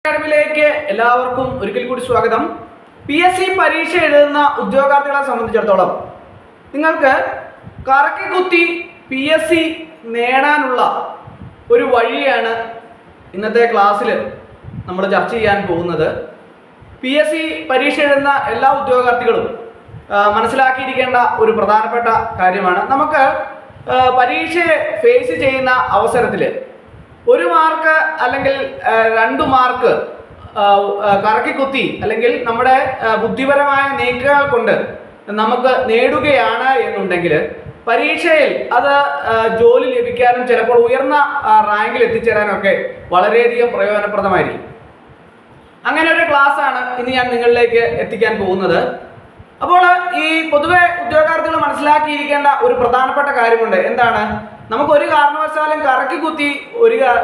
അക്കാഡമിയിലേക്ക് എല്ലാവർക്കും ഒരിക്കൽ കൂടി സ്വാഗതം. PSC പരീക്ഷ എഴുതുന്ന ഉദ്യോഗാർത്ഥികളെ സംബന്ധിച്ചിടത്തോളം നിങ്ങൾക്ക് കറക്കി കുത്തി PSC നേടാനുള്ള ഒരു വഴിയാണ് ഇന്നത്തെ ക്ലാസ്സിൽ നമ്മൾ ചർച്ച ചെയ്യാൻ പോകുന്നത്. PSC പരീക്ഷ എഴുതുന്ന എല്ലാ ഉദ്യോഗാർത്ഥികളും മനസ്സിലാക്കിയിരിക്കേണ്ട ഒരു പ്രധാനപ്പെട്ട കാര്യമാണ്. നമുക്ക് പരീക്ഷയെ ഫേസ് ചെയ്യുന്ന അവസരത്തിൽ ഒരു മാർക്ക് അല്ലെങ്കിൽ 2 മാർക്ക് കറക്കിക്കുത്തി അല്ലെങ്കിൽ നമ്മുടെ ബുദ്ധിപരമായ നീക്കങ്ങൾ കൊണ്ട് നമുക്ക് നേടുകയാണ് എന്നുണ്ടെങ്കിൽ പരീക്ഷയിൽ അത് ജോലി ലഭിക്കാനും ചിലപ്പോൾ ഉയർന്ന റാങ്കിൽ എത്തിച്ചേരാനൊക്കെ വളരെയധികം പ്രയോജനപ്രദമായിരിക്കും. അങ്ങനെ ഒരു ക്ലാസ് ആണ് ഇന്ന് ഞാൻ നിങ്ങളിലേക്ക് എത്തിക്കാൻ പോകുന്നത്. അപ്പോൾ ഈ പൊതുവെ ഉദ്യോഗാർത്ഥികൾ മനസ്സിലാക്കിയിരിക്കേണ്ട ഒരു പ്രധാനപ്പെട്ട കാര്യമുണ്ട്. എന്താണ്? നമുക്ക് ഒരു കാരണവശാലും കറക്കി കുത്തി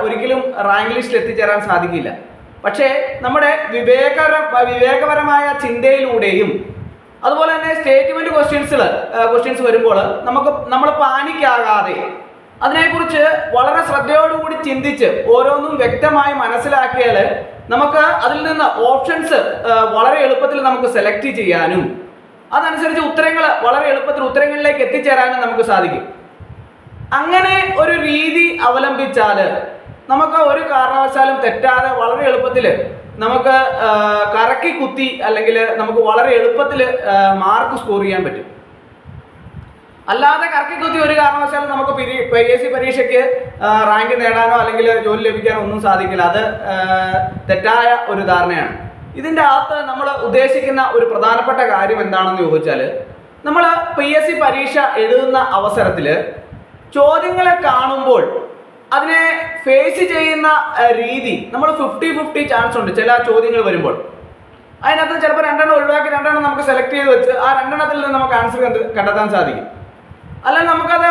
ഒരിക്കലും റാങ്ക് ലിസ്റ്റിൽ എത്തിച്ചേരാൻ സാധിക്കില്ല. പക്ഷേ നമ്മുടെ വിവേകപരമായ ചിന്തയിലൂടെയും അതുപോലെ തന്നെ സ്റ്റേറ്റ്മെന്റ് ക്വസ്റ്റ്യൻസ് വരുമ്പോൾ നമ്മൾ പാനിക്കാകാതെ അതിനെക്കുറിച്ച് വളരെ ശ്രദ്ധയോടുകൂടി ചിന്തിച്ച് ഓരോന്നും വ്യക്തമായി മനസ്സിലാക്കിയാൽ നമുക്ക് അതിൽ നിന്ന് ഓപ്ഷൻസ് വളരെ എളുപ്പത്തിൽ നമുക്ക് സെലക്ട് ചെയ്യാനും അതനുസരിച്ച് ഉത്തരങ്ങൾ വളരെ എളുപ്പത്തിൽ ഉത്തരങ്ങളിലേക്ക് എത്തിച്ചേരാനും നമുക്ക് സാധിക്കും. അങ്ങനെ ഒരു രീതി അവലംബിച്ചാൽ നമുക്ക് ഒരു കാരണവശാലും തെറ്റാതെ വളരെ എളുപ്പത്തിൽ നമുക്ക് കറക്കി കുത്തി അല്ലെങ്കിൽ നമുക്ക് വളരെ എളുപ്പത്തിൽ മാർക്ക് സ്കോർ ചെയ്യാൻ പറ്റും. അല്ലാതെ കറക്കി കുത്തി ഒരു കാരണവശാലും നമുക്ക് PSC പരീക്ഷയ്ക്ക് റാങ്ക് നേടാനോ അല്ലെങ്കിൽ ജോലി ലഭിക്കാനോ ഒന്നും സാധിക്കില്ല. അത് തെറ്റായ ഒരു ധാരണയാണ്. ഇതിൻ്റെ അകത്ത് നമ്മൾ ഉദ്ദേശിക്കുന്ന ഒരു പ്രധാനപ്പെട്ട കാര്യം എന്താണെന്ന് ചോദിച്ചാൽ, നമ്മൾ PSC പരീക്ഷ എഴുതുന്ന അവസരത്തിൽ ചോദ്യങ്ങളെ കാണുമ്പോൾ അതിനെ ഫേസ് ചെയ്യുന്ന രീതി നമ്മൾ 50-50 ചാൻസ് ഉണ്ട്. ചില ചോദ്യങ്ങൾ വരുമ്പോൾ അതിനകത്ത് ചിലപ്പോൾ 2 ഒഴിവാക്കി 2 നമുക്ക് സെലക്ട് ചെയ്ത് വെച്ച് ആ 2 നിന്ന് നമുക്ക് ആൻസർ കണ്ടെത്താൻ സാധിക്കും. അല്ലെങ്കിൽ നമുക്കത്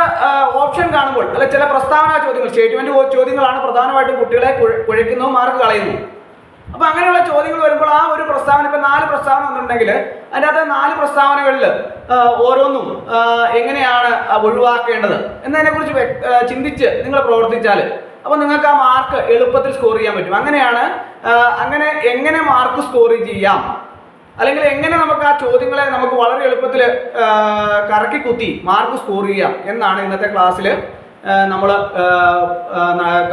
ഓപ്ഷൻ കാണുമ്പോൾ അല്ല ചില പ്രസ്താവന ചോദ്യങ്ങൾ സ്റ്റേറ്റ്മെന്റ് ചോദ്യങ്ങളാണ് പ്രധാനമായിട്ടും കുട്ടികളെ കുഴയ്ക്കുന്നു, മാർക്ക് കളയുന്നു. അപ്പോൾ അങ്ങനെയുള്ള ചോദ്യങ്ങൾ വരുമ്പോൾ ആ ഒരു പ്രസ്താവന ഇപ്പോൾ 4 പ്രസ്താവന വന്നിട്ടുണ്ടെങ്കിൽ അതിനകത്ത് 4 പ്രസ്താവനകളിൽ ഓരോന്നും എങ്ങനെയാണ് ഒഴിവാക്കേണ്ടത് എന്നതിനെക്കുറിച്ച് ചിന്തിച്ച് നിങ്ങൾ പ്രവർത്തിച്ചാൽ അപ്പോൾ നിങ്ങൾക്ക് ആ മാർക്ക് എളുപ്പത്തിൽ സ്കോർ ചെയ്യാൻ പറ്റും. അങ്ങനെ എങ്ങനെ മാർക്ക് സ്കോർ ചെയ്യാം അല്ലെങ്കിൽ എങ്ങനെ നമുക്ക് ആ ചോദ്യങ്ങളെ നമുക്ക് വളരെ എളുപ്പത്തിൽ കറക്കി കുത്തി മാർക്ക് സ്കോർ ചെയ്യാം എന്നാണ് ഇന്നത്തെ ക്ലാസ്സിൽ നമ്മൾ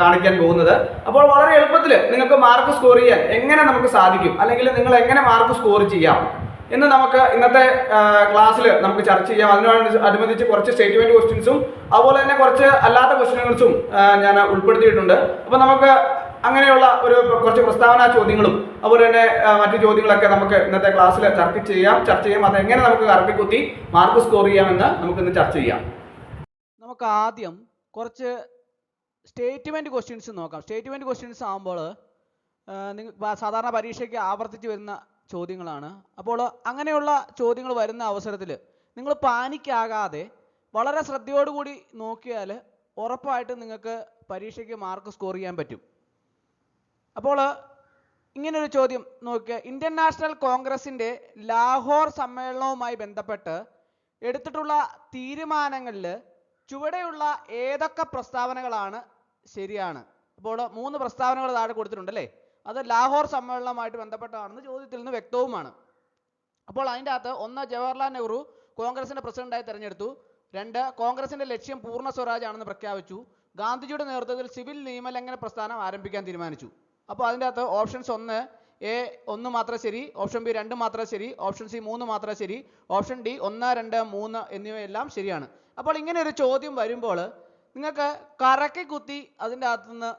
കാണിക്കാൻ പോകുന്നത്. അപ്പോൾ വളരെ എളുപ്പത്തിൽ നിങ്ങൾക്ക് മാർക്ക് സ്കോർ ചെയ്യാൻ എങ്ങനെ നമുക്ക് സാധിക്കും അല്ലെങ്കിൽ നിങ്ങൾ എങ്ങനെ മാർക്ക് സ്കോർ ചെയ്യാം എന്ന് നമുക്ക് ഇന്നത്തെ ക്ലാസ്സിൽ നമുക്ക് ചർച്ച ചെയ്യാം. അതിനോടനുബന്ധിച്ച് കുറച്ച് സ്റ്റേറ്റ്മെന്റ് ക്വസ്റ്റ്യൻസും അതുപോലെ തന്നെ കുറച്ച് അല്ലാത്ത ക്വസ്റ്റ്യൻസും ഞാൻ ഉൾപ്പെടുത്തിയിട്ടുണ്ട്. അപ്പോൾ നമുക്ക് അങ്ങനെയുള്ള കുറച്ച് പ്രസ്താവന ചോദ്യങ്ങളും അതുപോലെ തന്നെ മറ്റു ചോദ്യങ്ങളൊക്കെ നമുക്ക് ഇന്നത്തെ ക്ലാസ്സിൽ ചർച്ച ചെയ്യാം. അതെങ്ങനെ നമുക്ക് കറക്കി കുത്തി മാർക്ക് സ്കോർ ചെയ്യാമെന്ന് നമുക്കിന്ന് ചർച്ച ചെയ്യാം. നമുക്ക് ആദ്യം കുറച്ച് സ്റ്റേറ്റ്മെന്റ് ക്വസ്റ്റ്യൻസ് നോക്കാം. സ്റ്റേറ്റ്മെന്റ് ക്വസ്റ്റ്യൻസ് ആകുമ്പോൾ സാധാരണ പരീക്ഷയ്ക്ക് ആവർത്തിച്ച് വരുന്ന ചോദ്യങ്ങളാണ്. അപ്പോൾ അങ്ങനെയുള്ള ചോദ്യങ്ങൾ വരുന്ന അവസരത്തിൽ നിങ്ങൾ പാനിക്കാകാതെ വളരെ ശ്രദ്ധയോടുകൂടി നോക്കിയാൽ ഉറപ്പായിട്ടും നിങ്ങൾക്ക് പരീക്ഷയ്ക്ക് മാർക്ക് സ്കോർ ചെയ്യാൻ പറ്റും. അപ്പോൾ ഇങ്ങനൊരു ചോദ്യം നോക്കിയ ഇന്ത്യൻ നാഷണൽ കോൺഗ്രസിൻ്റെ ലാഹോർ സമ്മേളനവുമായി ബന്ധപ്പെട്ട് എടുത്തിട്ടുള്ള തീരുമാനങ്ങളിൽ ചുവടെയുള്ള ഏതൊക്കെ പ്രസ്താവനകളാണ് ശരിയാണ്? അപ്പോൾ 3 പ്രസ്താവനകൾ താഴെ കൊടുത്തിട്ടുണ്ടല്ലേ. അത് ലാഹോർ സമ്മേളനവുമായിട്ട് ബന്ധപ്പെട്ടാണെന്ന് ചോദ്യത്തിൽ നിന്ന് വ്യക്തവുമാണ്. അപ്പോൾ അതിൻ്റെ അകത്ത് 1 ജവഹർലാൽ നെഹ്റു കോൺഗ്രസിൻ്റെ പ്രസിഡന്റായി തെരഞ്ഞെടുത്തു. 2 കോൺഗ്രസിൻ്റെ ലക്ഷ്യം പൂർണ്ണ സ്വരാജ് ആണെന്ന് പ്രഖ്യാപിച്ചു. ഗാന്ധിജിയുടെ നേതൃത്വത്തിൽ സിവിൽ നിയമലംഘന പ്രസ്ഥാനം ആരംഭിക്കാൻ തീരുമാനിച്ചു. അപ്പോൾ അതിൻ്റെ അകത്ത് ഓപ്ഷൻസ് 1 A 1 മാത്രം ശരി, ഓപ്ഷൻ B 2 മാത്രം ശരി, ഓപ്ഷൻ C 3 മാത്രം ശരി, ഓപ്ഷൻ D 1, 2, 3 എന്നിവയെല്ലാം ശരിയാണ്. അപ്പോൾ ഇങ്ങനെ ഒരു ചോദ്യം വരുമ്പോൾ നിങ്ങൾക്ക് കറക്കി കുത്തി അതിൻ്റെ അകത്തുനിന്ന്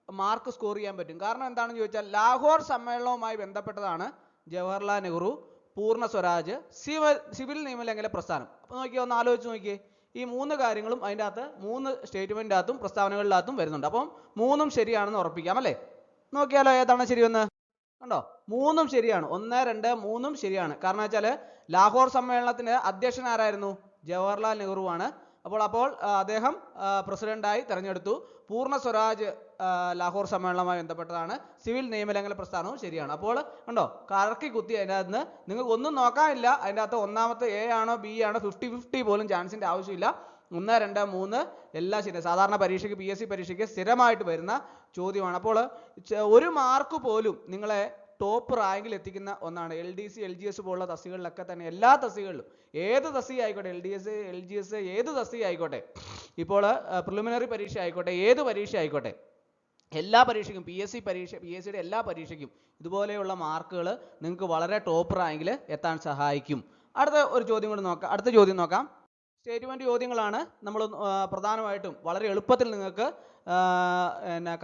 മാർക്ക് സ്കോർ ചെയ്യാൻ പറ്റും. കാരണം എന്താണെന്ന് ചോദിച്ചാൽ ലാഹോർ സമ്മേളനവുമായി ബന്ധപ്പെട്ടതാണ് ജവഹർലാൽ നെഹ്റു, പൂർണ്ണ സ്വരാജ്, സിവിൽ നിയമലംഘന പ്രസ്ഥാനം. അപ്പോൾ നോക്കിയാൽ ഒന്ന് ആലോചിച്ച് നോക്കിയേ, ഈ 3 കാര്യങ്ങളും അതിൻ്റെ അകത്ത് 3 സ്റ്റേറ്റ്മെൻറ്റിനകത്തും പ്രസ്താവനകളിനകത്തും വരുന്നുണ്ട്. അപ്പം 3ഉം ശരിയാണെന്ന് ഉറപ്പിക്കാം അല്ലേ. നോക്കിയാലോ ഏതാണ് ശരിയെന്ന് കണ്ടോ? 3ഉം ശരിയാണ്. 1, 2, 3ഉം ശരിയാണ്. കാരണം വെച്ചാൽ ലാഹോർ സമ്മേളനത്തിന് അധ്യക്ഷൻ ആരായിരുന്നു? ജവഹർലാൽ നെഹ്റു ആണ്. അപ്പോൾ അദ്ദേഹം പ്രസിഡന്റായി തെരഞ്ഞെടുത്തു. പൂർണ്ണ സ്വരാജ് ലാഹോർ സമ്മേളനവുമായി ബന്ധപ്പെട്ടതാണ്. സിവിൽ നിയമലംഘന പ്രസ്ഥാനവും ശരിയാണ്. അപ്പോൾ കണ്ടോ കറക്കി കുത്തി അതിൻ്റെ അകത്ത് നിങ്ങൾക്ക് ഒന്നും നോക്കാനില്ല. അതിൻ്റെ അകത്ത് ഒന്നാമത്തെ A ആണോ B ആണോ 50-50 പോലും ചാൻസിൻ്റെ ആവശ്യമില്ല. 1, 2, 3 എല്ലാം ശരി. സാധാരണ പരീക്ഷയ്ക്ക് PSC പരീക്ഷയ്ക്ക് സ്ഥിരമായിട്ട് വരുന്ന ചോദ്യമാണ്. അപ്പോൾ ഒരു മാർക്ക് പോലും നിങ്ങളെ ടോപ്പ് റാങ്കിൽ എത്തിക്കുന്ന ഒന്നാണ്. LDC LGS പോലുള്ള തസ്തികകളിലൊക്കെ തന്നെ, എല്ലാ തസ്തികകളിലും ഏത് തസ്തിക ആയിക്കോട്ടെ, LDS LGS ഏത് തസ്തിക ആയിക്കോട്ടെ, ഇപ്പോൾ പ്രിലിമിനറി പരീക്ഷ ആയിക്കോട്ടെ, ഏത് പരീക്ഷ ആയിക്കോട്ടെ, എല്ലാ പരീക്ഷയ്ക്കും PSCയുടെ എല്ലാ പരീക്ഷയ്ക്കും ഇതുപോലെയുള്ള മാർക്കുകൾ നിങ്ങൾക്ക് വളരെ ടോപ്പ് റാങ്കിൽ എത്താൻ സഹായിക്കും. അടുത്ത ചോദ്യം നോക്കാം. സ്റ്റേറ്റ്മെന്റ് ചോദ്യങ്ങളാണ് നമ്മൾ പ്രധാനമായിട്ടും വളരെ എളുപ്പത്തിൽ നിങ്ങൾക്ക്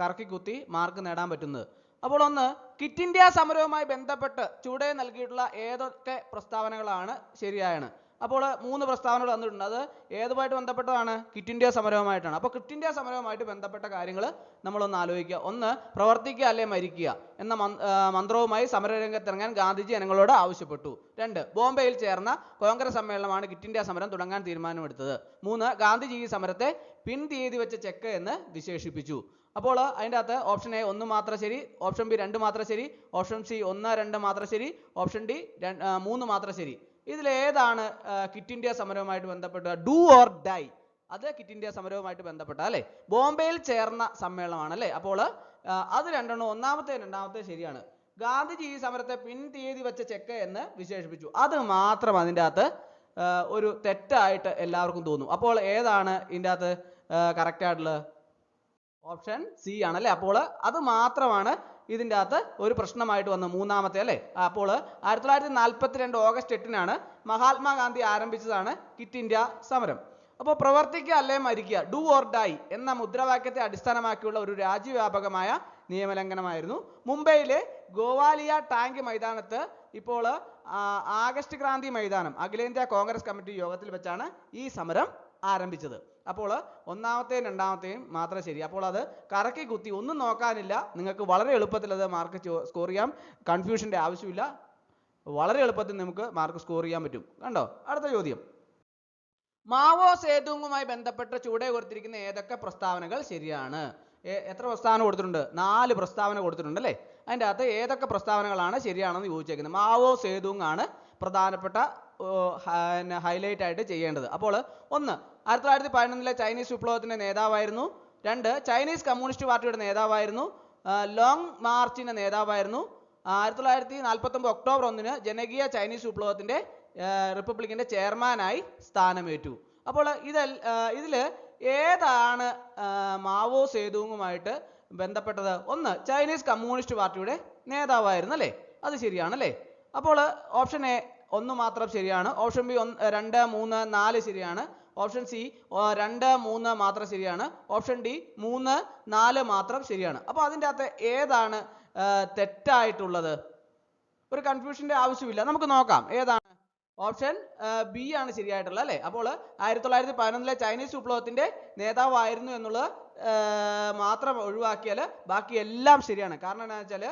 കറക്കി കുത്തി മാർക്ക് നേടാൻ പറ്റുന്നത്. അപ്പോൾ ഒന്ന്, ക്വിറ്റ് ഇന്ത്യ സമരവുമായി ബന്ധപ്പെട്ട് ചുവടെ നൽകിയിട്ടുള്ള ഏതൊക്കെ പ്രസ്താവനകളാണ് ശരിയാണ്? അപ്പോൾ 3 പ്രസ്താവനകൾ തന്നിട്ടുണ്ട്. അത് ഏതുമായിട്ട് ബന്ധപ്പെട്ടതാണ്? ക്വിറ്റ് ഇന്ത്യ സമരവുമായിട്ടാണ്. അപ്പോൾ ക്വിറ്റ് ഇന്ത്യ സമരവുമായിട്ട് ബന്ധപ്പെട്ട കാര്യങ്ങൾ നമ്മളൊന്ന് ആലോചിക്കുക. ഒന്ന്, പ്രവർത്തിക്കുക അല്ലെ മരിക്കുക എന്ന മന്ത്രവുമായി സമരരംഗത്തിറങ്ങാൻ ഗാന്ധിജി ജനങ്ങളോട് ആവശ്യപ്പെട്ടു. 2, ബോംബെയിൽ ചേർന്ന കോൺഗ്രസ് സമ്മേളനമാണ് ക്വിറ്റ് ഇന്ത്യ സമരം തുടങ്ങാൻ തീരുമാനമെടുത്തത്. 3, ഗാന്ധിജി ഈ സമരത്തെ പിൻതീയതി വെച്ച ചെക്ക് എന്ന് വിശേഷിപ്പിച്ചു. അപ്പോൾ അതിൻ്റെ അകത്ത് ഓപ്ഷൻ എ 1 മാത്രം ശരി, ഓപ്ഷൻ ബി 2 മാത്രം ശരി, ഓപ്ഷൻ സി 1, 2 മാത്രം ശരി, ഓപ്ഷൻ ഡി 3 മാത്രം ശരി. ഇതിലേതാണ് ക്വിറ്റ് ഇന്ത്യ സമരവുമായിട്ട് ബന്ധപ്പെട്ട? Do or die. അത് ക്വിറ്റ് ഇന്ത്യ സമരവുമായിട്ട് ബന്ധപ്പെട്ട അല്ലേ, ബോംബെയിൽ ചേർന്ന സമ്മേളനമാണ് അല്ലേ. അപ്പോൾ അത് രണ്ടാമത്തെ ശരിയാണ്. ഗാന്ധിജി ഈ സമരത്തെ പിൻതീയതി വെച്ച ചെക്ക് എന്ന് വിശേഷിപ്പിച്ചു. അത് മാത്രം അതിൻ്റെ അകത്ത് ഒരു തെറ്റായിട്ട് എല്ലാവർക്കും തോന്നും. അപ്പോൾ ഏതാണ് ഇതിൻ്റെ അകത്ത് കറക്റ്റ് ആയിട്ടുള്ളത്? ഓപ്ഷൻ സി ആണല്ലേ. അപ്പോൾ അത് മാത്രമാണ് ഇതിൻ്റെ അകത്ത് ഒരു പ്രശ്നമായിട്ട് വന്ന മൂന്നാമത്തെ അല്ലേ. അപ്പോൾ 1942 ഓഗസ്റ്റ് 8-നാണ് മഹാത്മാഗാന്ധി ആരംഭിച്ചതാണ് ക്വിറ്റ് ഇന്ത്യ സമരം. അപ്പോൾ പ്രവർത്തിക്കുക അല്ലേ മരിക്കുക, ഡു ഓർ ഡൈ എന്ന മുദ്രാവാക്യത്തെ അടിസ്ഥാനമാക്കിയുള്ള ഒരു രാജ്യവ്യാപകമായ നിയമലംഘനമായിരുന്നു. മുംബൈയിലെ ഗോവാലിയ ടാങ്ക് മൈതാനത്ത് ഇപ്പോൾ ആഗസ്റ്റ് ക്രാന്തി മൈതാനം അഖിലേന്ത്യാ കോൺഗ്രസ് കമ്മിറ്റി യോഗത്തിൽ വെച്ചാണ് ഈ സമരം ആരംഭിച്ചത്. അപ്പോൾ ഒന്നാമത്തെയും രണ്ടാമത്തെയും മാത്രം ശരി. അപ്പോൾ അത് കറക്കി കുത്തി ഒന്നും നോക്കാനില്ല, നിങ്ങൾക്ക് വളരെ എളുപ്പത്തിൽ അത് മാർക്ക് സ്കോർ ചെയ്യാം. കൺഫ്യൂഷൻ്റെ ആവശ്യമില്ല, വളരെ എളുപ്പത്തിൽ നമുക്ക് മാർക്ക് സ്കോർ ചെയ്യാൻ പറ്റും. കണ്ടോ? അടുത്ത ചോദ്യം, മാവോ സേതുങ്ങുമായി ബന്ധപ്പെട്ട് ചുവടെ കൊടുത്തിരിക്കുന്ന ഏതൊക്കെ പ്രസ്താവനകൾ ശരിയാണ്? എത്ര പ്രസ്താവന കൊടുത്തിട്ടുണ്ട്? 4 പ്രസ്താവന കൊടുത്തിട്ടുണ്ട് അല്ലേ. അതിൻ്റെ അകത്ത് ഏതൊക്കെ പ്രസ്താവനകളാണ് ശരിയാണെന്ന് ചോദിച്ചേക്കുന്നത്? മാവോ സേതുങ് ആണ് പ്രധാനപ്പെട്ട ഹൈലൈറ്റ് ആയിട്ട് ചെയ്യേണ്ടത്. അപ്പോൾ 1, 1911 ചൈനീസ് വിപ്ലവത്തിന്റെ നേതാവായിരുന്നു. 2, ചൈനീസ് കമ്മ്യൂണിസ്റ്റ് പാർട്ടിയുടെ നേതാവായിരുന്നു. ലോങ് മാർച്ചിന്റെ നേതാവായിരുന്നു. 1949 ഒക്ടോബർ 1 ജനകീയ ചൈനീസ് വിപ്ലവത്തിന്റെ റിപ്പബ്ലിക്കിന്റെ ചെയർമാനായി സ്ഥാനമേറ്റു. അപ്പോൾ ഇതിൽ ഏതാണ് മാവോ സേതുങ്ങുമായിട്ട് ബന്ധപ്പെട്ടത്? 1, ചൈനീസ് കമ്മ്യൂണിസ്റ്റ് പാർട്ടിയുടെ നേതാവായിരുന്നു അല്ലേ, അത് ശരിയാണല്ലേ. അപ്പോൾ ഓപ്ഷൻ എ 1 മാത്രം ശരിയാണ്. ഓപ്ഷൻ ബി 2, 3, 4 ശരിയാണ്. ഓപ്ഷൻ സി 2, 3 മാത്രം ശരിയാണ്. ഓപ്ഷൻ ഡി 3, 4 മാത്രം ശരിയാണ്. അപ്പോൾ അതിൻ്റെ അകത്ത് ഏതാണ് തെറ്റായിട്ടുള്ളത്? ഒരു കൺഫ്യൂഷന്റെ ആവശ്യമില്ല, നമുക്ക് നോക്കാം ഏതാണ്. ഓപ്ഷൻ ബി ആണ് ശരിയായിട്ടുള്ളത് അല്ലേ. അപ്പോൾ 1911 ചൈനീസ് വിപ്ലവത്തിന്റെ നേതാവായിരുന്നു എന്നുള്ളത് മാത്രം ഒഴിവാക്കിയാൽ ബാക്കി എല്ലാം ശരിയാണ്. കാരണം എന്താണെന്ന് വെച്ചാൽ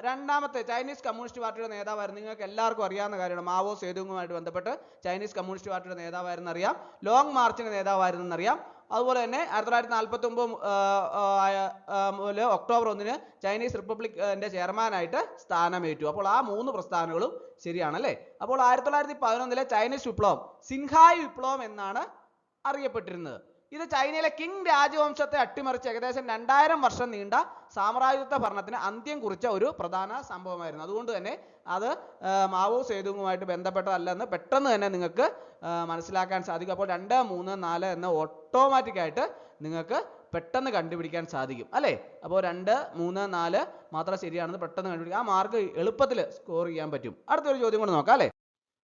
രണ്ടാമത്തെ ചൈനീസ് കമ്മ്യൂണിസ്റ്റ് പാർട്ടിയുടെ നേതാവായിരുന്നു, നിങ്ങൾക്ക് എല്ലാവർക്കും അറിയാവുന്ന കാര്യമാണ്. മാവോ സേതുങ്ങുമായിട്ട് ബന്ധപ്പെട്ട് ചൈനീസ് കമ്മ്യൂണിസ്റ്റ് പാർട്ടിയുടെ നേതാവായിരുന്നു അറിയാം. ലോങ് മാർച്ചിന്റെ നേതാവായിരുന്നു എന്നറിയാം. അതുപോലെ തന്നെ 1949 ഒക്ടോബർ 1 ചൈനീസ് റിപ്പബ്ലിക്കിന്റെ ചെയർമാനായിട്ട് സ്ഥാനമേറ്റു. അപ്പോൾ ആ 3 പ്രസ്താവനകളും ശരിയാണല്ലേ. അപ്പോൾ 1911 ചൈനീസ് വിപ്ലവം സിൻഹായ് വിപ്ലവം എന്നാണ് അറിയപ്പെട്ടിരുന്നത്. ഇത് ചൈനയിലെ കിങ് രാജവംശത്തെ അട്ടിമറിച്ച് ഏകദേശം 2000 വർഷം നീണ്ട സാമ്രാജ്യത്വ ഭരണത്തിന് അന്ത്യം കുറിച്ച ഒരു പ്രധാന സംഭവമായിരുന്നു. അതുകൊണ്ട് തന്നെ അത് മാവോ സേതുങ്ങുമായിട്ട് ബന്ധപ്പെട്ടതല്ലെന്ന് പെട്ടെന്ന് തന്നെ നിങ്ങൾക്ക് മനസ്സിലാക്കാൻ സാധിക്കും. അപ്പോൾ 2, 3, 4 എന്ന ഓട്ടോമാറ്റിക് ആയിട്ട് നിങ്ങൾക്ക് പെട്ടെന്ന് കണ്ടുപിടിക്കാൻ സാധിക്കും അല്ലേ. അപ്പോൾ 2, 3, 4 മാത്രം ശരിയാണെന്ന് പെട്ടെന്ന് കണ്ടുപിടിക്കാം. ആ മാർക്ക് എളുപ്പത്തിൽ സ്കോർ ചെയ്യാൻ പറ്റും. അടുത്തൊരു ചോദ്യം കൂടെ നോക്കാം അല്ലേ.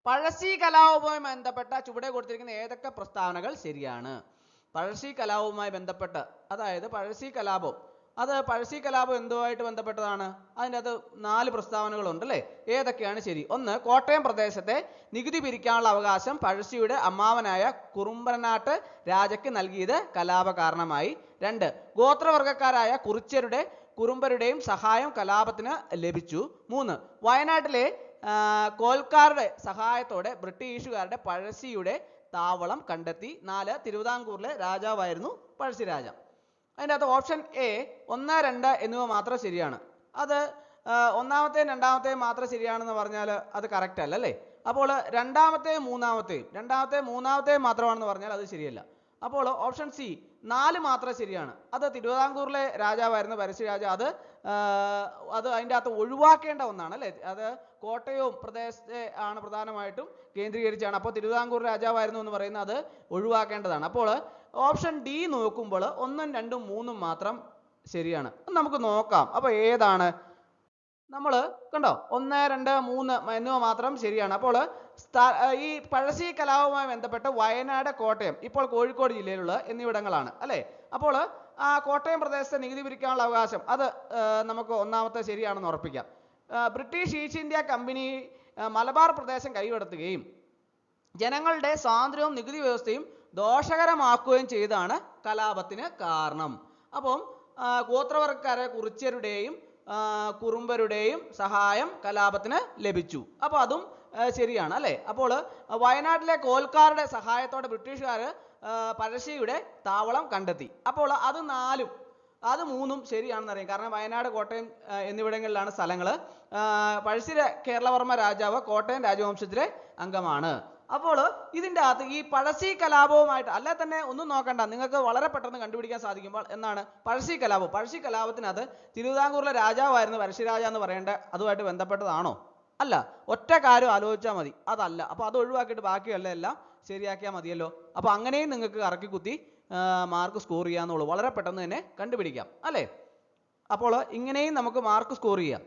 പഴശ്ശി കലാപവുമായി ബന്ധപ്പെട്ട ചുവടെ കൊടുത്തിരിക്കുന്ന ഏതൊക്കെ പ്രസ്താവനകൾ ശരിയാണ്? പഴശ്ശി കലാപവുമായി ബന്ധപ്പെട്ട്, അതായത് പഴശ്ശി കലാപം എന്തുമായിട്ട് ബന്ധപ്പെട്ടതാണ്? അതിൻ്റെ അത് 4 പ്രസ്താവനകളുണ്ട് അല്ലേ. ഏതൊക്കെയാണ് ശരി? 1, കോട്ടയം പ്രദേശത്തെ നികുതി പിരിക്കാനുള്ള അവകാശം പഴശ്ശിയുടെ അമ്മാവനായ കുറുമ്പനാട്ട് രാജയ്ക്ക് നൽകിയത് കലാപ കാരണമായി. 2, ഗോത്രവർഗക്കാരായ കുറുമ്പരുടെയും സഹായം കലാപത്തിന് ലഭിച്ചു. 3, വയനാട്ടിലെ കോൽക്കാരുടെ സഹായത്തോടെ ബ്രിട്ടീഷുകാരുടെ പഴശ്ശിയുടെ താവളം കണ്ടെത്തി. 4, തിരുവിതാംകൂറിലെ രാജാവായിരുന്നു പഴശ്ശിരാജ. അതിൻ്റെ അകത്ത് ഓപ്ഷൻ എ 1, 2 എന്നിവ മാത്രം ശരിയാണ്. അത് ഒന്നാമത്തെയും രണ്ടാമത്തെയും മാത്രം ശരിയാണെന്ന് പറഞ്ഞാൽ അത് കറക്റ്റ് അല്ല അല്ലേ. അപ്പോൾ രണ്ടാമത്തെയും മൂന്നാമത്തെയും മാത്രമാണെന്ന് പറഞ്ഞാൽ അത് ശരിയല്ല. അപ്പോൾ ഓപ്ഷൻ സി 4 മാത്രം ശരിയാണ്. അത് തിരുവിതാംകൂറിലെ രാജാവായിരുന്നു പരശുരാജ. അത് അതിൻ്റെ അകത്ത് ഒഴിവാക്കേണ്ട ഒന്നാണ് അല്ലേ. അത് കോട്ടയവും പ്രദേശത്തെ ആണ് പ്രധാനമായിട്ടും കേന്ദ്രീകരിച്ചാണ്. അപ്പോൾ തിരുവിതാംകൂർ രാജാവായിരുന്നു എന്ന് പറയുന്നത് അത് ഒഴിവാക്കേണ്ടതാണ്. അപ്പോൾ ഓപ്ഷൻ ഡി നോക്കുമ്പോൾ 1, 2, 3 മാത്രം ശരിയാണ്. നമുക്ക് നോക്കാം. അപ്പോൾ ഏതാണ്? നമ്മൾ കണ്ടോ 1, 2, 3 എന്നിവ മാത്രം ശരിയാണ്. അപ്പോൾ ഈ പഴശ്ശി കലാപവുമായി ബന്ധപ്പെട്ട് വയനാട്, കോട്ടയം, ഇപ്പോൾ കോഴിക്കോട് ജില്ലയിലുള്ള എന്നിവിടങ്ങളാണ് അല്ലേ. അപ്പോൾ ആ കോട്ടയം പ്രദേശത്തെ നികുതി പിരിക്കാനുള്ള അവകാശം അത് നമുക്ക് ഒന്നാമത്തെ ശരിയാണെന്ന് ഉറപ്പിക്കാം. British east India company Malabar പ്രദേശം കൈയടത്തുകയും ജനങ്ങളുടെ സ്വാതന്ത്ര്യവും നികുതി വ്യവസ്ഥയും ദോഷകരമാക്കുകയും ചെയ്താണ് കലാപത്തിന് കാരണം. അപ്പം ഗോത്രവർഗക്കാരെ കുറിച്യരുടെയും കുറുമ്പരുടെയും സഹായം കലാപത്തിന് ലഭിച്ചു. അപ്പോൾ അതും ശരിയാണ് അല്ലേ. അപ്പോൾ വയനാട്ടിലെ കോൽക്കാരുടെ സഹായത്തോടെ ബ്രിട്ടീഷുകാർ പഴശ്ശിയുടെ താവളം കണ്ടെത്തി. അപ്പോൾ അത് 4ഉം അത് 3ഉം ശരിയാണെന്ന് അറിയാം. കാരണം വയനാട്, കോട്ടയം എന്നിവിടങ്ങളിലാണ് സ്ഥലങ്ങൾ. പഴശ്ശി കേരളവർമ്മ രാജാവ് കോട്ടയം രാജവംശത്തിലെ അംഗമാണ്. അപ്പോൾ ഇതിൻ്റെ അകത്ത് ഈ പഴശ്ശി കലാപവുമായിട്ട് അല്ലെ തന്നെ ഒന്നും നോക്കണ്ട, നിങ്ങൾക്ക് വളരെ പെട്ടെന്ന് കണ്ടുപിടിക്കാൻ സാധിക്കുമ്പോൾ എന്നാണ് പഴശ്ശി കലാപം. പഴശ്ശി കലാപത്തിനകത്ത് തിരുവിതാംകൂറിലെ രാജാവായിരുന്നു പഴശ്ശിരാജ എന്ന് പറയേണ്ട അതുമായിട്ട് ബന്ധപ്പെട്ടതാണോ? അല്ല. ഒറ്റ കാര്യം ആലോചിച്ചാൽ മതി, അതല്ല. അപ്പോൾ അത് ഒഴിവാക്കിയിട്ട് ബാക്കിയല്ല എല്ലാം ശരിയാക്കിയാൽ മതിയല്ലോ. അപ്പോൾ അങ്ങനെയും നിങ്ങൾക്ക് കറക്കി കുത്തി മാർക്ക് സ്കോർ ചെയ്യാന്നുള്ളൂ. വളരെ പെട്ടെന്ന് തന്നെ കണ്ടുപിടിക്കാം അല്ലേ. അപ്പോൾ ഇങ്ങനെയും നമുക്ക് മാർക്ക് സ്കോർ ചെയ്യാം.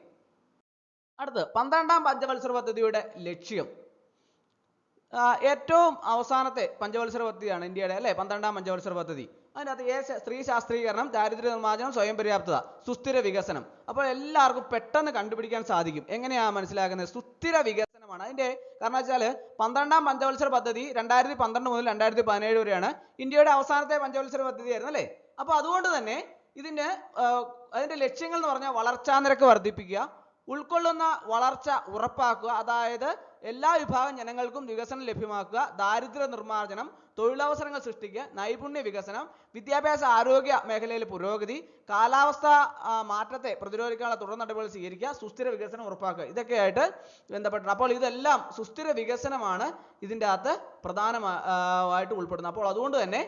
അടുത്ത് 12ാം പഞ്ചവത്സര പദ്ധതിയുടെ ലക്ഷ്യം. ഏറ്റവും അവസാനത്തെ പഞ്ചവത്സര പദ്ധതിയാണ് ഇന്ത്യയുടെ അല്ലേ 12ാം പഞ്ചവത്സര പദ്ധതി. അതിനകത്ത് സ്ത്രീ ശാസ്ത്രീകരണം, ദാരിദ്ര്യ നിർമ്മാർജ്ജനം, സ്വയം പര്യാപ്തത, സുസ്ഥിര വികസനം. അപ്പോൾ എല്ലാവർക്കും പെട്ടെന്ന് കണ്ടുപിടിക്കാൻ സാധിക്കും. എങ്ങനെയാണ് മനസ്സിലാക്കുന്നത്? സുസ്ഥിര വികസനമാണ് അതിൻ്റെ. കാരണം വെച്ചാൽ 12ാം പഞ്ചവത്സര പദ്ധതി 2012 മുതൽ 2017 വരെയാണ് ഇന്ത്യയുടെ അവസാനത്തെ പഞ്ചവത്സര പദ്ധതിയായിരുന്നു അല്ലേ. അപ്പോൾ അതുകൊണ്ട് തന്നെ അതിൻ്റെ ലക്ഷ്യങ്ങൾ എന്ന് പറഞ്ഞാൽ വളർച്ചാ നിരക്ക് വർദ്ധിപ്പിക്കുക, ഉൾക്കൊള്ളുന്ന വളർച്ച ഉറപ്പാക്കുക, അതായത് എല്ലാ വിഭാഗം ജനങ്ങൾക്കും വികസനം ലഭ്യമാക്കുക, ദാരിദ്ര്യ നിർമ്മാർജ്ജനം, തൊഴിലവസരങ്ങൾ സൃഷ്ടിക്കുക, നൈപുണ്യ വികസനം, വിദ്യാഭ്യാസ ആരോഗ്യ മേഖലയിൽ പുരോഗതി, കാലാവസ്ഥ മാറ്റത്തെ പ്രതിരോധിക്കാനുള്ള തുടർ നടപടികൾ സ്വീകരിക്കുക, സുസ്ഥിര വികസനം ഉറപ്പാക്കുക. ഇതൊക്കെയായിട്ട് ബന്ധപ്പെട്ട് അപ്പോൾ ഇതെല്ലാം സുസ്ഥിര വികസനമാണ് ഇതിൻ്റെ അകത്ത് പ്രധാനമായിട്ട് ഉൾപ്പെടുന്നത്. അപ്പോൾ അതുകൊണ്ട് തന്നെ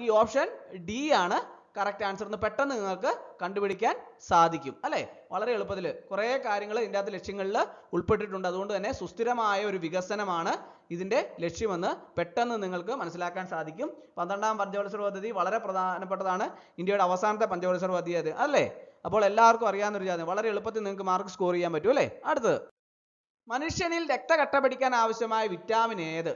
ഈ ഓപ്ഷൻ ഡി ആണ് കറക്റ്റ് ആൻസർ എന്ന് പെട്ടെന്ന് നിങ്ങൾക്ക് കണ്ടുപിടിക്കാൻ സാധിക്കും അല്ലേ. വളരെ എളുപ്പത്തിൽ കുറേ കാര്യങ്ങൾ ഇതിൻ്റെ അകത്ത് ലക്ഷ്യങ്ങളിൽ ഉൾപ്പെട്ടിട്ടുണ്ട്. അതുകൊണ്ട് തന്നെ സുസ്ഥിരമായ ഒരു വികസനമാണ് ഇതിൻ്റെ ലക്ഷ്യമെന്ന് പെട്ടെന്ന് നിങ്ങൾക്ക് മനസ്സിലാക്കാൻ സാധിക്കും. 12ാം പഞ്ചവത്സര പദ്ധതി വളരെ പ്രധാനപ്പെട്ടതാണ്. ഇന്ത്യയുടെ അവസാനത്തെ പഞ്ചവത്സര പദ്ധതി അത് അല്ലേ. അപ്പോൾ എല്ലാവർക്കും അറിയാവുന്നൊരു കാര്യം, വളരെ എളുപ്പത്തിൽ നിങ്ങൾക്ക് മാർക്ക് സ്കോർ ചെയ്യാൻ പറ്റും അല്ലേ. അടുത്തത്, മനുഷ്യനിൽ രക്തകട്ട പിടിക്കാൻ ആവശ്യമായ വിറ്റാമിൻ ഏത്?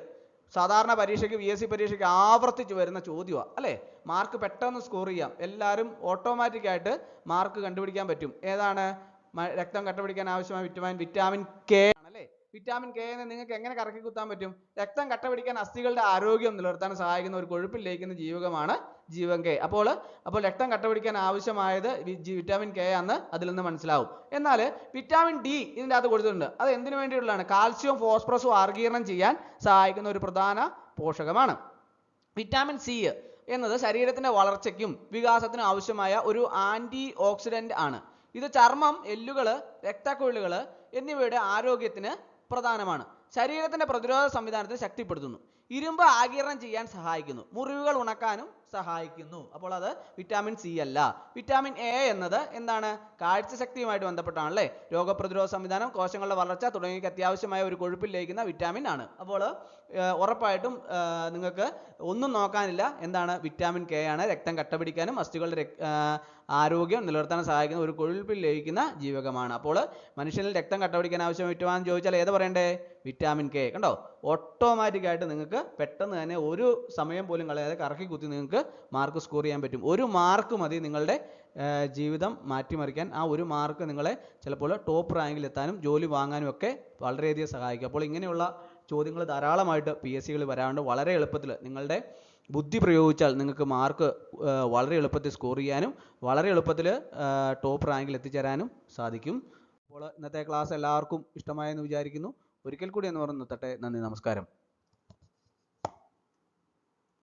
സാധാരണ പരീക്ഷയ്ക്ക് PSC പരീക്ഷയ്ക്ക് ആവർത്തിച്ച് വരുന്ന ചോദ്യമാണ് അല്ലേ. മാർക്ക് പെട്ടെന്ന് സ്കോർ ചെയ്യാം. എല്ലാവരും ഓട്ടോമാറ്റിക്കായിട്ട് മാർക്ക് കണ്ടുപിടിക്കാൻ പറ്റും. ഏതാണ് രക്തം കട്ടപിടിക്കാൻ ആവശ്യമായ വിറ്റാമിൻ കെ ആണല്ലേ. വിറ്റാമിൻ കെ എന്ന് നിങ്ങൾക്ക് എങ്ങനെ കറക്കി കുത്താൻ പറ്റും? രക്തം കട്ടപിടിക്കാൻ അസ്ഥികളുടെ ആരോഗ്യം നിലനിർത്താൻ സഹായിക്കുന്ന ഒരു കൊഴുപ്പിൽ ലയിക്കുന്ന ജീവകമാണ് ജീവൻ കെ. അപ്പോൾ രക്തം കട്ടപിടിക്കാൻ ആവശ്യമായത് വിറ്റാമിൻ കെ ആണെന്ന് അതിൽ നിന്ന് മനസ്സിലാവും. എന്നാൽ വിറ്റാമിൻ ഡി ഇതിൻ്റെ അകത്ത് കൊടുത്തിട്ടുണ്ട്. അത് എന്തിനു വേണ്ടിയുള്ളതാണ്? കാൽസ്യവും ഫോസ്ഫറസും ആഗിരണം ചെയ്യാൻ സഹായിക്കുന്ന ഒരു പ്രധാന പോഷകമാണ്. വിറ്റാമിൻ സി എന്നത് ശരീരത്തിന്റെ വളർച്ചയ്ക്കും വികാസത്തിനും ആവശ്യമായ ഒരു ആന്റി ഓക്സിഡന്റ് ആണ്. ഇത് ചർമ്മം, എല്ലുകൾ, രക്തക്കുഴലുകൾ എന്നിവയുടെ ആരോഗ്യത്തിന് പ്രധാനമാണ്. ശരീരത്തിന്റെ പ്രതിരോധ സംവിധാനത്തെ ശക്തിപ്പെടുത്തുന്നു. ഇരുമ്പ് ആഗിരണം ചെയ്യാൻ സഹായിക്കുന്നു. മുറിവുകൾ ഉണക്കാനും സഹായിക്കുന്നു. അപ്പോൾ അത് വിറ്റാമിൻ സി അല്ല. വിറ്റാമിൻ എ എന്നത് എന്താണ്? കാഴ്ചശക്തിയുമായിട്ട് ബന്ധപ്പെട്ടാണല്ലേ. രോഗപ്രതിരോധ സംവിധാനം, കോശങ്ങളുടെ വളർച്ച തുടങ്ങിയവയ്ക്ക് അത്യാവശ്യമായ ഒരു കൊഴുപ്പിൽ ലയിക്കുന്ന വിറ്റാമിൻ ആണ്. അപ്പോൾ ഉറപ്പായിട്ടും നിങ്ങൾക്ക് ഒന്നും നോക്കാനില്ല. എന്താണ്? വിറ്റാമിൻ കെ ആണ്. രക്തം കട്ടപിടിക്കാനും അസ്ഥികളുടെ ആരോഗ്യം നിലനിർത്താനും സഹായിക്കുന്ന ഒരു കൊഴുപ്പിൽ ലയിക്കുന്ന ജീവകമാണ്. അപ്പോൾ മനുഷ്യനിൽ രക്തം കട്ടപിടിക്കാൻ ആവശ്യമായ വിറ്റാമിൻ ചോദിച്ചാൽ ഏത് പറയണ്ടേ? Vitamin K. കണ്ടോ, ഓട്ടോമാറ്റിക്കായിട്ട് നിങ്ങൾക്ക് പെട്ടെന്ന് തന്നെ ഒരു സമയം പോലും കളയാതെ കറക്കി കുത്തി നിങ്ങൾക്ക് മാർക്ക് സ്കോർ ചെയ്യാൻ പറ്റും. ഒരു മാർക്ക് മതി നിങ്ങളുടെ ജീവിതം മാറ്റിമറിക്കാൻ. ആ ഒരു മാർക്ക് നിങ്ങളെ ചിലപ്പോൾ ടോപ്പ് റാങ്കിൽ എത്താനും ജോലി വാങ്ങാനും ഒക്കെ വളരെയധികം സഹായിക്കും. അപ്പോൾ ഇങ്ങനെയുള്ള ചോദ്യങ്ങൾ ധാരാളമായിട്ട് PSCകളിൽ വരാറുണ്ട്. വളരെ എളുപ്പത്തിൽ നിങ്ങളുടെ ബുദ്ധി പ്രയോഗിച്ചാൽ നിങ്ങൾക്ക് മാർക്ക് വളരെ എളുപ്പത്തിൽ സ്കോർ ചെയ്യാനും വളരെ എളുപ്പത്തിൽ ടോപ്പ് റാങ്കിൽ എത്തിച്ചേരാനും സാധിക്കും. അപ്പോൾ ഇന്നത്തെ ക്ലാസ് എല്ലാവർക്കും ഇഷ്ടമായെന്ന് വിചാരിക്കുന്നു. ഒരിക്കൽ കൂടി എന്ന് പറഞ്ഞു നിർത്തട്ടെ. നന്ദി, നമസ്കാരം.